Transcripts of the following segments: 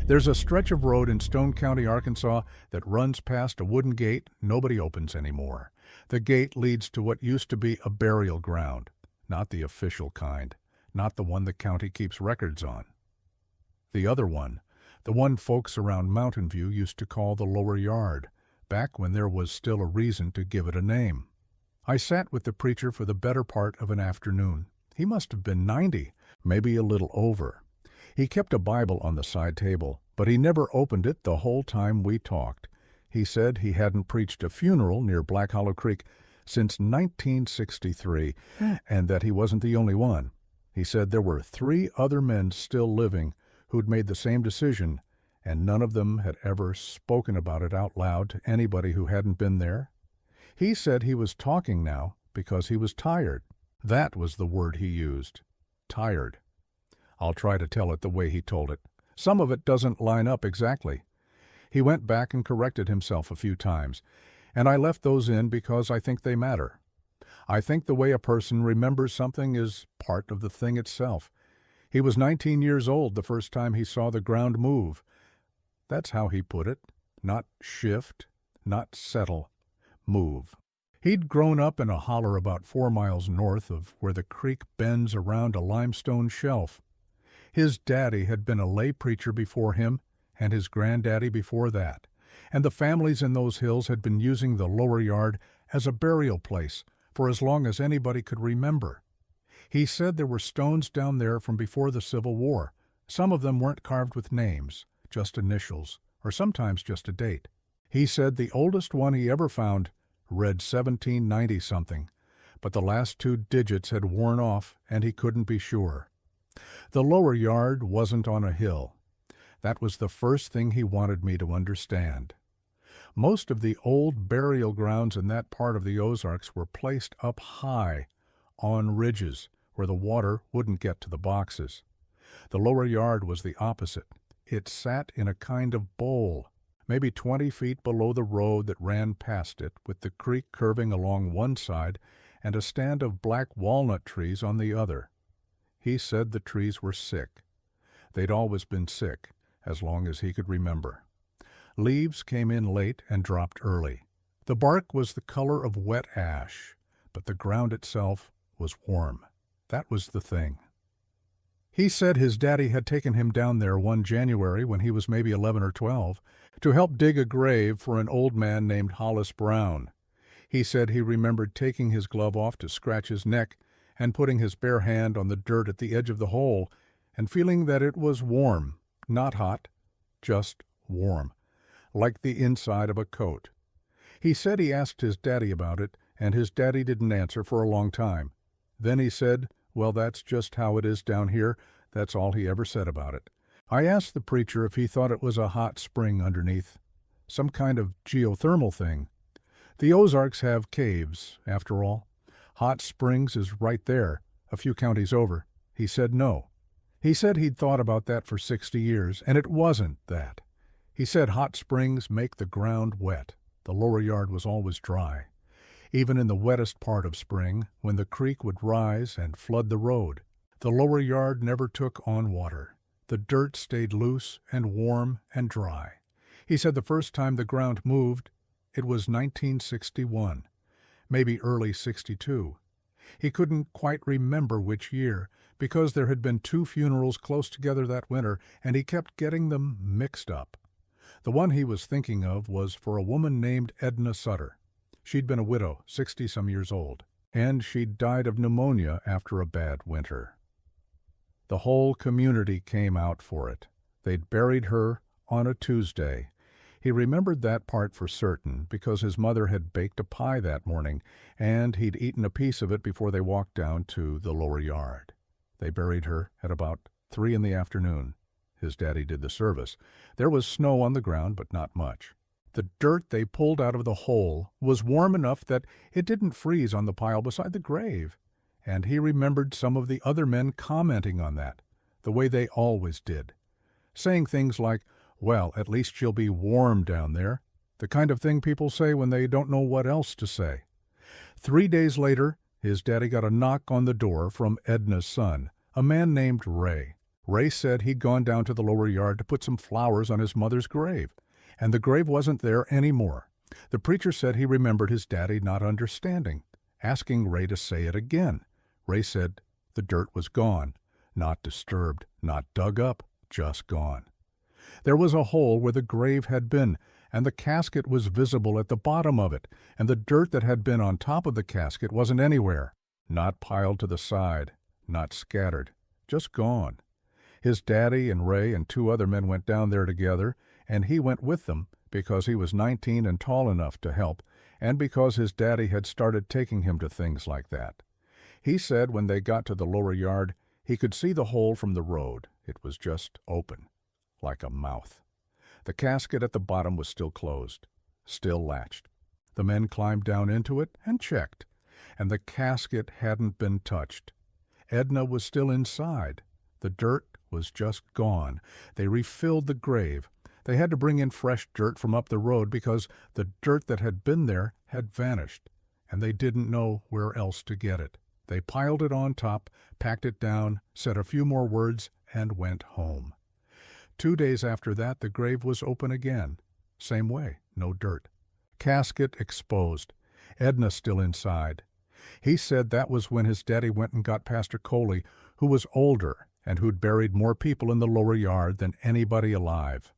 There's a stretch of road in Stone County, Arkansas, that runs past a wooden gate nobody opens anymore. The gate leads to what used to be a burial ground, not the official kind, not the one the county keeps records on. The other one, the one folks around Mountain View used to call the lower yard, back when there was still a reason to give it a name. I sat with the preacher for the better part of an afternoon. He must have been 90, maybe a little over. He kept a Bible on the side table, but he never opened it the whole time we talked. He said he hadn't preached a funeral near Black Hollow Creek since 1963, and that he wasn't the only one. He said there were 3 other men still living who'd made the same decision, and none of them had ever spoken about it out loud to anybody who hadn't been there. He said he was talking now because he was tired. That was the word he used, tired. I'll try to tell it the way he told it. Some of it doesn't line up exactly. He went back and corrected himself a few times, and I left those in because I think they matter. I think the way a person remembers something is part of the thing itself. He was 19 years old the first time he saw the ground move. That's how he put it. Not shift, not settle, move. He'd grown up in a holler about 4 miles north of where the creek bends around a limestone shelf. His daddy had been a lay preacher before him, and his granddaddy before that, and the families in those hills had been using the lower yard as a burial place for as long as anybody could remember. He said there were stones down there from before the Civil War. Some of them weren't carved with names, just initials, or sometimes just a date. He said the oldest one he ever found read 1790-something, but the last 2 digits had worn off and he couldn't be sure. The lower yard wasn't on a hill. That was the first thing he wanted me to understand. Most of the old burial grounds in that part of the Ozarks were placed up high, on ridges, where the water wouldn't get to the boxes. The lower yard was the opposite. It sat in a kind of bowl, maybe 20 feet below the road that ran past it, with the creek curving along one side and a stand of black walnut trees on the other. He said the trees were sick. They'd always been sick, as long as he could remember. Leaves came in late and dropped early. The bark was the color of wet ash, but the ground itself was warm. That was the thing. He said his daddy had taken him down there one January when he was maybe 11 or 12 to help dig a grave for an old man named Hollis Brown. He said he remembered taking his glove off to scratch his neck and putting his bare hand on the dirt at the edge of the hole and feeling that it was warm, not hot, just warm, like the inside of a coat. He said he asked his daddy about it, and his daddy didn't answer for a long time. Then he said, well, that's just how it is down here. That's all he ever said about it. I asked the preacher if he thought it was a hot spring underneath, some kind of geothermal thing. The Ozarks have caves, after all. Hot Springs is right there, a few counties over. He said no. He said he'd thought about that for 60 years, and it wasn't that. He said hot springs make the ground wet. The lower yard was always dry. Even in the wettest part of spring, when the creek would rise and flood the road, the lower yard never took on water. The dirt stayed loose and warm and dry. He said the first time the ground moved, it was 1961, maybe early 62. He couldn't quite remember which year, because there had been 2 funerals close together that winter, and he kept getting them mixed up. The one he was thinking of was for a woman named Edna Sutter. She'd been a widow, 60-some years old, and she'd died of pneumonia after a bad winter. The whole community came out for it. They'd buried her on a Tuesday. He remembered that part for certain because his mother had baked a pie that morning, and he'd eaten a piece of it before they walked down to the lower yard. They buried her at about 3 in the afternoon. His daddy did the service. There was snow on the ground, but not much. The dirt they pulled out of the hole was warm enough that it didn't freeze on the pile beside the grave, and he remembered some of the other men commenting on that, the way they always did, saying things like, well, at least she'll be warm down there, the kind of thing people say when they don't know what else to say. 3 days later, his daddy got a knock on the door from Edna's son, a man named Ray. Ray said he'd gone down to the lower yard to put some flowers on his mother's grave, and the grave wasn't there anymore. The preacher said he remembered his daddy not understanding, asking Ray to say it again. Ray said the dirt was gone, not disturbed, not dug up, just gone. There was a hole where the grave had been, and the casket was visible at the bottom of it, and the dirt that had been on top of the casket wasn't anywhere, not piled to the side, not scattered, just gone. His daddy and Ray and 2 other men went down there together, and he went with them because he was 19 and tall enough to help, and because his daddy had started taking him to things like that. He said when they got to the lower yard, he could see the hole from the road. It was just open, like a mouth. The casket at the bottom was still closed, still latched. The men climbed down into it and checked, and the casket hadn't been touched. Edna was still inside. The dirt was just gone. They refilled the grave. They had to bring in fresh dirt from up the road because the dirt that had been there had vanished, and they didn't know where else to get it. They piled it on top, packed it down, said a few more words, and went home. 2 days after that, the grave was open again. Same way, no dirt. Casket exposed. Edna still inside. He said that was when his daddy went and got Pastor Coley, who was older and who'd buried more people in the lower yard than anybody alive.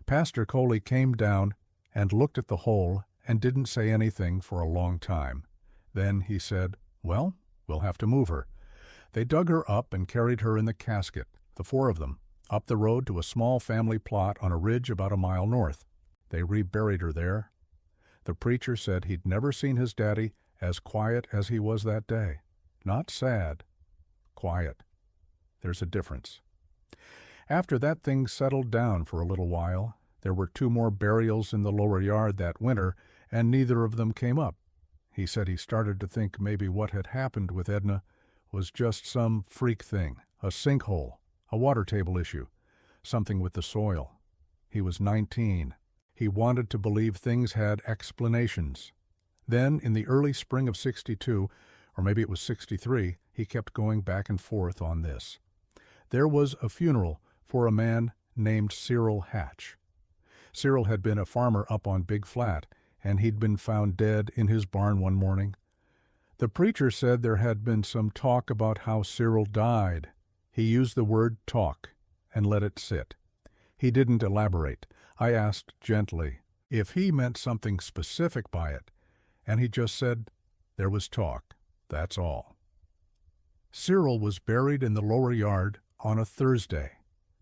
Pastor Coley came down and looked at the hole and didn't say anything for a long time. Then he said, "Well, we'll have to move her." They dug her up and carried her in the casket, the 4 of them, up the road to a small family plot on a ridge about a mile north. They reburied her there. The preacher said he'd never seen his daddy as quiet as he was that day. Not sad, quiet. There's a difference. After that, things settled down for a little while. There were 2 more burials in the lower yard that winter, and neither of them came up. He said he started to think maybe what had happened with Edna was just some freak thing, a sinkhole, a water table issue, something with the soil. He was 19. He wanted to believe things had explanations. Then, in the early spring of 62, or maybe it was 63, he kept going back and forth on this. There was a funeral for a man named Cyril Hatch. Cyril had been a farmer up on Big Flat, and he'd been found dead in his barn one morning. The preacher said there had been some talk about how Cyril died. He used the word talk and let it sit. He didn't elaborate. I asked gently if he meant something specific by it, and he just said, "There was talk, that's all." Cyril was buried in the lower yard on a Thursday.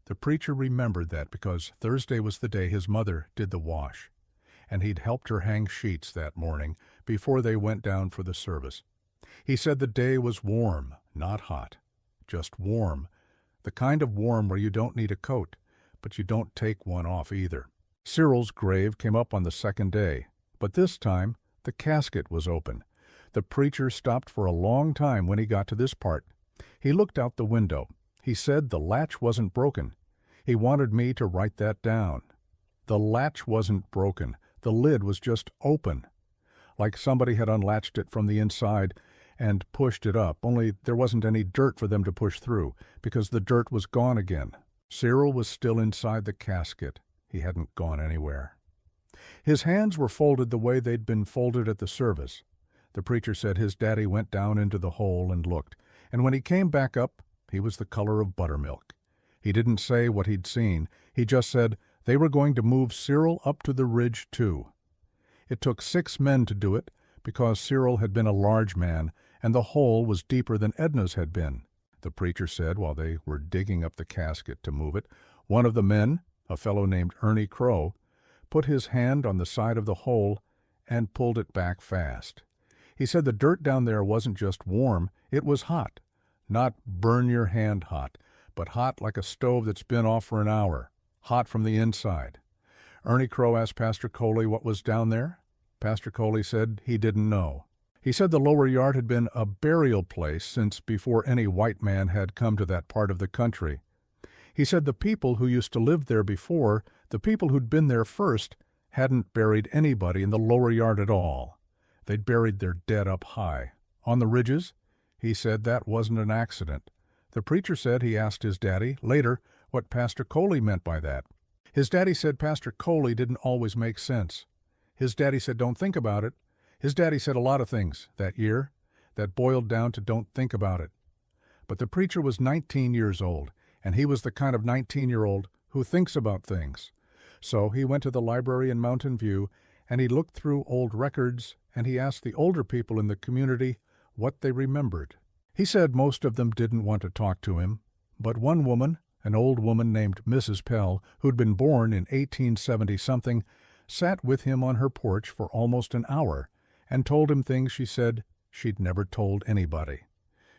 The preacher remembered that because Thursday was the day his mother did the wash, and he'd helped her hang sheets that morning before they went down for the service. He said the day was warm, not hot, just warm, the kind of warm where you don't need a coat, but you don't take one off either. Cyril's grave came up on the 2nd day, but this time the casket was open. The preacher stopped for a long time when he got to this part. He looked out the window. He said the latch wasn't broken. He wanted me to write that down. The latch wasn't broken. The lid was just open, like somebody had unlatched it from the inside and pushed it up, only there wasn't any dirt for them to push through, because the dirt was gone again. Cyril was still inside the casket. He hadn't gone anywhere. His hands were folded the way they'd been folded at the service. The preacher said his daddy went down into the hole and looked, and when he came back up, he was the color of buttermilk. He didn't say what he'd seen. He just said they were going to move Cyril up to the ridge, too. It took 6 men to do it, because Cyril had been a large man, and the hole was deeper than Edna's had been. The preacher said while they were digging up the casket to move it, one of the men, a fellow named Ernie Crow, put his hand on the side of the hole and pulled it back fast. He said the dirt down there wasn't just warm, it was hot. Not burn-your-hand hot, but hot like a stove that's been off for an hour, hot from the inside. Ernie Crow asked Pastor Coley what was down there. Pastor Coley said he didn't know. He said the lower yard had been a burial place since before any white man had come to that part of the country. He said the people who used to live there before, the people who'd been there first, hadn't buried anybody in the lower yard at all. They'd buried their dead up high. On the ridges, he said that wasn't an accident. The preacher said he asked his daddy later what Pastor Coley meant by that. His daddy said Pastor Coley didn't always make sense. His daddy said don't think about it. His daddy said a lot of things that year that boiled down to don't think about it. But the preacher was 19 years old, and he was the kind of 19-year-old who thinks about things. So he went to the library in Mountain View, and he looked through old records, and he asked the older people in the community what they remembered. He said most of them didn't want to talk to him, but one woman, an old woman named Mrs. Pell, who'd been born in 1870-something, sat with him on her porch for almost an hour and told him things she said she'd never told anybody.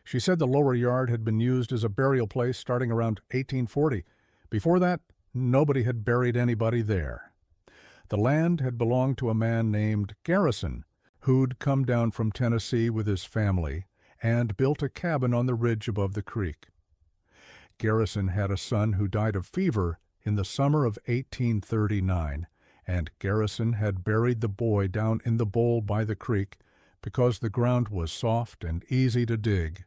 She said the lower yard had been used as a burial place starting around 1840. Before that, nobody had buried anybody there. The land had belonged to a man named Garrison, who'd come down from Tennessee with his family and built a cabin on the ridge above the creek. Garrison had a son who died of fever in the summer of 1839, and Garrison had buried the boy down in the bowl by the creek because the ground was soft and easy to dig.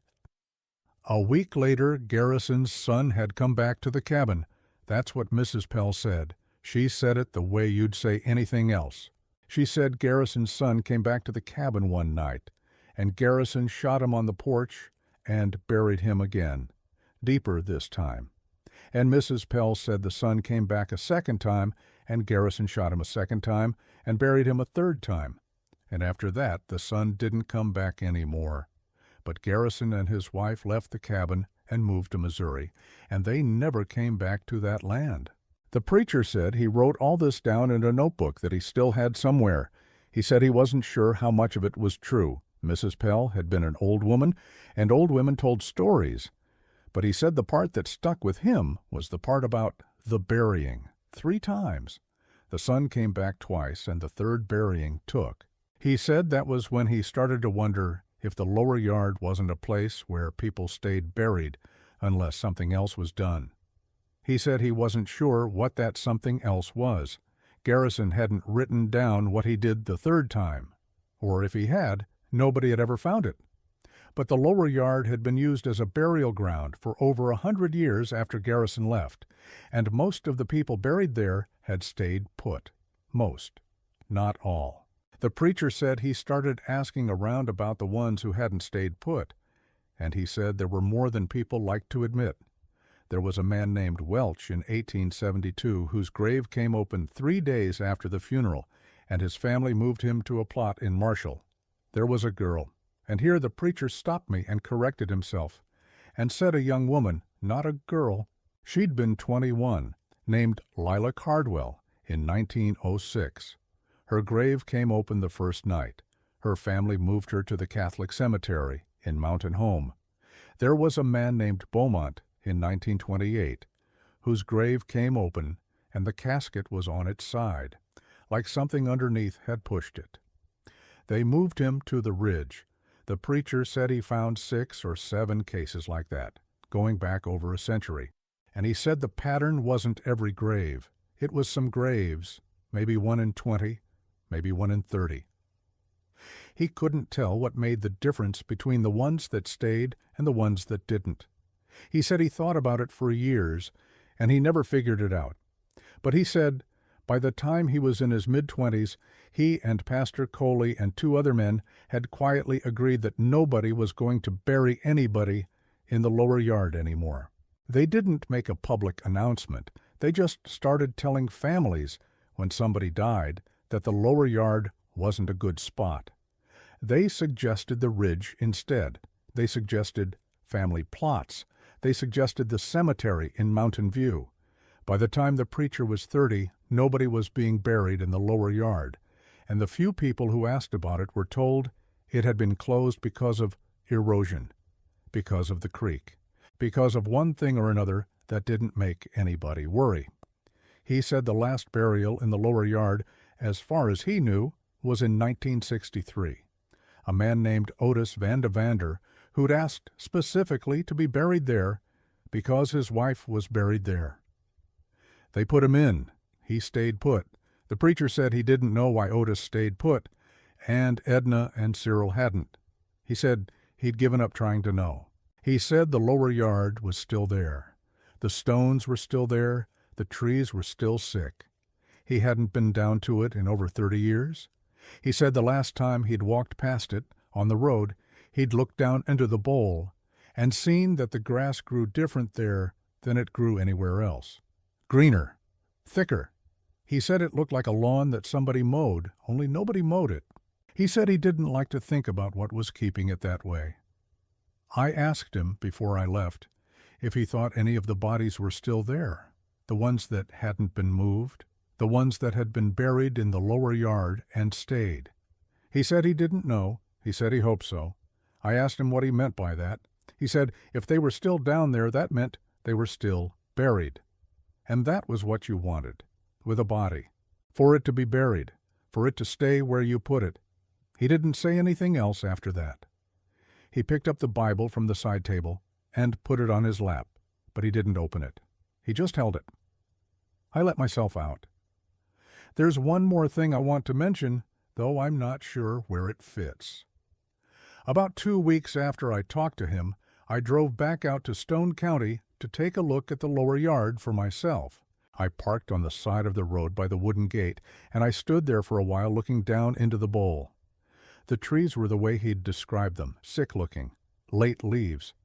A week later, Garrison's son had come back to the cabin. That's what Mrs. Pell said. She said it the way you'd say anything else. She said Garrison's son came back to the cabin one night, and Garrison shot him on the porch and buried him again, deeper this time. And Mrs. Pell said the son came back a second time, and Garrison shot him a second time and buried him a third time. And after that, the son didn't come back any more. But Garrison and his wife left the cabin and moved to Missouri, and they never came back to that land. The preacher said he wrote all this down in a notebook that he still had somewhere. He said he wasn't sure how much of it was true. Mrs. Pell had been an old woman, and old women told stories. But he said the part that stuck with him was the part about the burying. 3 times. The son came back twice, and the third burying took. He said that was when he started to wonder if the lower yard wasn't a place where people stayed buried unless something else was done. He said he wasn't sure what that something else was. Garrison hadn't written down what he did the third time, or if he had, nobody had ever found it. But the lower yard had been used as a burial ground for over 100 years after Garrison left, and most of the people buried there had stayed put. Most, not all. The preacher said he started asking around about the ones who hadn't stayed put, and he said there were more than people liked to admit. There was a man named Welch in 1872 whose grave came open 3 days after the funeral, and his family moved him to a plot in Marshall. There was a girl, and here the preacher stopped me and corrected himself, and said a young woman, not a girl. She'd been 21, named Lila Cardwell, in 1906. Her grave came open the first night. Her family moved her to the Catholic cemetery in Mountain Home. There was a man named Beaumont in 1928, whose grave came open and the casket was on its side, like something underneath had pushed it. They moved him to the ridge. The preacher said he found 6 or 7 cases like that, going back over a century, and he said the pattern wasn't every grave. It was some graves, maybe 1 in 20, maybe 1 in 30. He couldn't tell what made the difference between the ones that stayed and the ones that didn't. He said he thought about it for years, and he never figured it out. But he said by the time he was in his mid-20s, he and Pastor Coley and 2 other men had quietly agreed that nobody was going to bury anybody in the lower yard anymore. They didn't make a public announcement. They just started telling families when somebody died that the lower yard wasn't a good spot. They suggested the ridge instead. They suggested family plots. They suggested the cemetery in Mountain View. By the time the preacher was 30, nobody was being buried in the lower yard, and the few people who asked about it were told it had been closed because of erosion, because of the creek, because of one thing or another that didn't make anybody worry. He said the last burial in the lower yard, as far as he knew, was in 1963. A man named Otis Van de Vander, who'd asked specifically to be buried there because his wife was buried there. They put him in. He stayed put. The preacher said he didn't know why Otis stayed put, and Edna and Cyril hadn't. He said he'd given up trying to know. He said the lower yard was still there. The stones were still there. The trees were still sick. He hadn't been down to it in over 30 years. He said the last time he'd walked past it, on the road, he'd looked down into the bowl and seen that the grass grew different there than it grew anywhere else. Greener, thicker. He said it looked like a lawn that somebody mowed, only nobody mowed it. He said he didn't like to think about what was keeping it that way. I asked him, before I left, if he thought any of the bodies were still there, the ones that hadn't been moved, the ones that had been buried in the lower yard and stayed. He said he didn't know. He said he hoped so. I asked him what he meant by that. He said if they were still down there, that meant they were still buried. And that was what you wanted, with a body, for it to be buried, for it to stay where you put it. He didn't say anything else after that. He picked up the Bible from the side table and put it on his lap, but he didn't open it. He just held it. I let myself out. There's one more thing I want to mention, though I'm not sure where it fits. About 2 weeks after I talked to him, I drove back out to Stone County to take a look at the lower yard for myself. I parked on the side of the road by the wooden gate, and I stood there for a while looking down into the bowl. The trees were the way he'd described them, sick-looking, late leaves.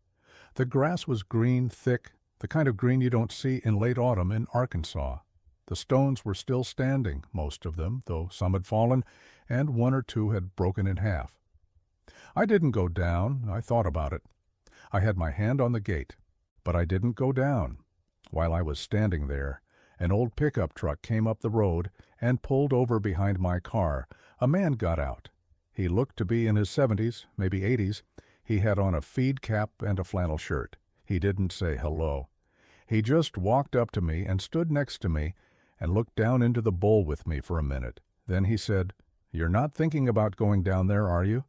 The grass was green, thick, the kind of green you don't see in late autumn in Arkansas. The stones were still standing, most of them, though some had fallen, and one or two had broken in half. I didn't go down. I thought about it. I had my hand on the gate, but I didn't go down. While I was standing there, an old pickup truck came up the road and pulled over behind my car. A man got out. He looked to be in his 70s, maybe 80s. He had on a feed cap and a flannel shirt. He didn't say hello. He just walked up to me and stood next to me and looked down into the bowl with me for a minute. Then he said, "You're not thinking about going down there, are you?"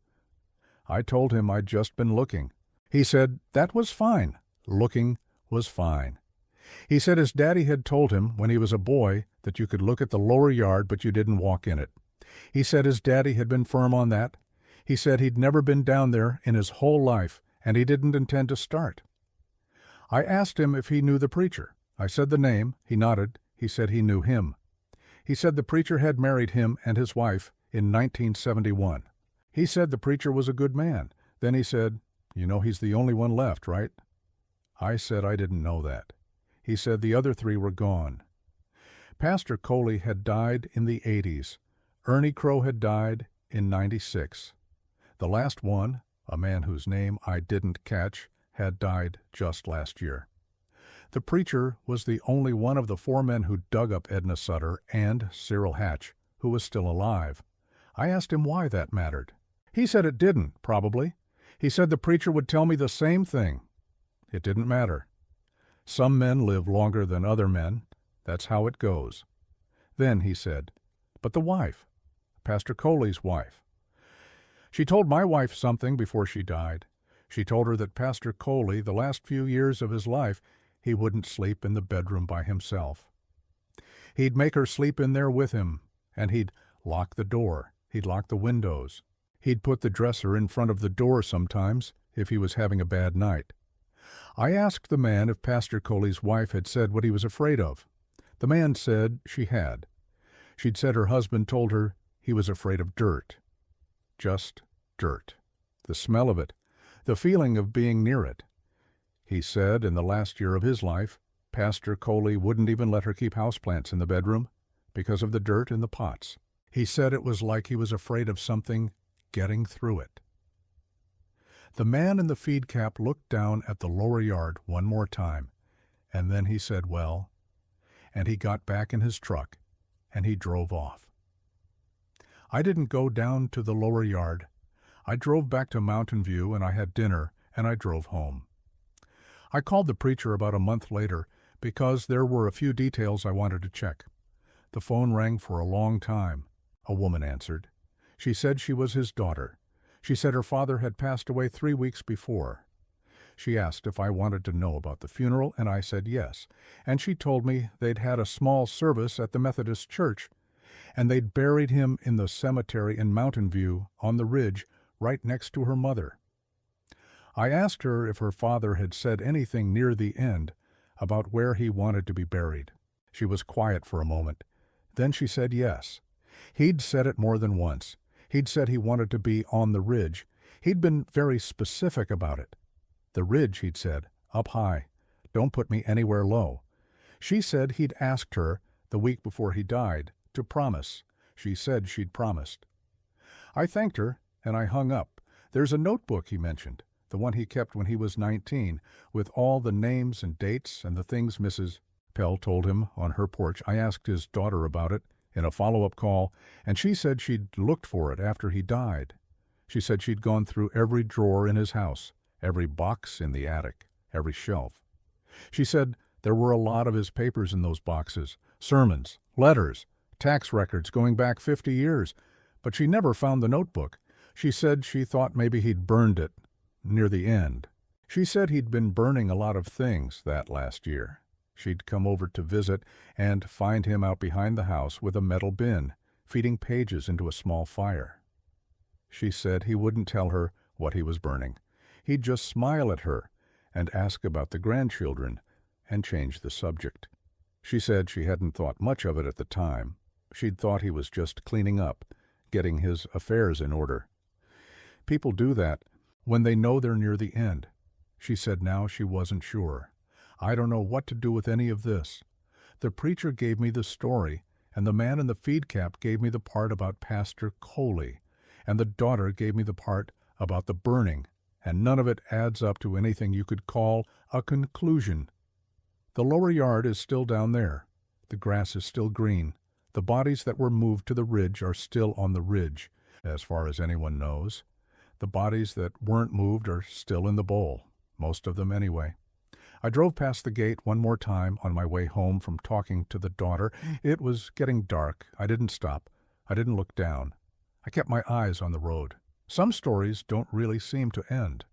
I told him I'd just been looking. He said that was fine. Looking was fine. He said his daddy had told him when he was a boy that you could look at the lower yard but you didn't walk in it. He said his daddy had been firm on that. He said he'd never been down there in his whole life, and he didn't intend to start. I asked him if he knew the preacher. I said the name. He nodded. He said he knew him. He said the preacher had married him and his wife in 1971. He said the preacher was a good man. Then he said, "You know he's the only one left, right?" I said I didn't know that. He said the other 3 were gone. Pastor Coley had died in the 80s. Ernie Crow had died in 96. The last one, a man whose name I didn't catch, had died just last year. The preacher was the only one of the 4 men who dug up Edna Sutter and Cyril Hatch, who was still alive. I asked him why that mattered. He said it didn't, probably. He said the preacher would tell me the same thing. It didn't matter. Some men live longer than other men. That's how it goes. Then he said, "But the wife, Pastor Coley's wife. She told my wife something before she died. She told her that Pastor Coley, the last few years of his life, he wouldn't sleep in the bedroom by himself. He'd make her sleep in there with him, and he'd lock the door. He'd lock the windows. He'd put the dresser in front of the door sometimes if he was having a bad night." I asked the man if Pastor Coley's wife had said what he was afraid of. The man said she had. She'd said her husband told her he was afraid of dirt. Just dirt. The smell of it. The feeling of being near it. He said in the last year of his life, Pastor Coley wouldn't even let her keep houseplants in the bedroom because of the dirt in the pots. He said it was like he was afraid of something getting through it. The man in the feed cap looked down at the lower yard one more time, and then he said, "Well," and he got back in his truck, and he drove off. I didn't go down to the lower yard. I drove back to Mountain View, and I had dinner, and I drove home. I called the preacher about a month later because there were a few details I wanted to check. The phone rang for a long time. A woman answered. She said she was his daughter. She said her father had passed away 3 weeks before. She asked if I wanted to know about the funeral, and I said yes, and she told me they'd had a small service at the Methodist church, and they'd buried him in the cemetery in Mountain View on the ridge right next to her mother. I asked her if her father had said anything near the end about where he wanted to be buried. She was quiet for a moment. Then she said yes. He'd said it more than once. He'd said he wanted to be on the ridge. He'd been very specific about it. The ridge, he'd said, up high. Don't put me anywhere low. She said he'd asked her, the week before he died, to promise. She said she'd promised. I thanked her, and I hung up. There's a notebook he mentioned, the one he kept when he was 19, with all the names and dates and the things Mrs. Pell told him on her porch. I asked his daughter about it in a follow-up call, and she said she'd looked for it after he died. She said she'd gone through every drawer in his house, every box in the attic, every shelf. She said there were a lot of his papers in those boxes, sermons, letters, tax records going back 50 years, but she never found the notebook. She said she thought maybe he'd burned it near the end. She said he'd been burning a lot of things that last year. She'd come over to visit and find him out behind the house with a metal bin, feeding pages into a small fire. She said he wouldn't tell her what he was burning. He'd just smile at her and ask about the grandchildren and change the subject. She said she hadn't thought much of it at the time. She'd thought he was just cleaning up, getting his affairs in order. People do that when they know they're near the end. She said now she wasn't sure. I don't know what to do with any of this. The preacher gave me the story, and the man in the feed cap gave me the part about Pastor Coley, and the daughter gave me the part about the burning, and none of it adds up to anything you could call a conclusion. The lower yard is still down there. The grass is still green. The bodies that were moved to the ridge are still on the ridge, as far as anyone knows. The bodies that weren't moved are still in the bowl, most of them anyway. I drove past the gate one more time on my way home from talking to the daughter. It was getting dark. I didn't stop. I didn't look down. I kept my eyes on the road. Some stories don't really seem to end.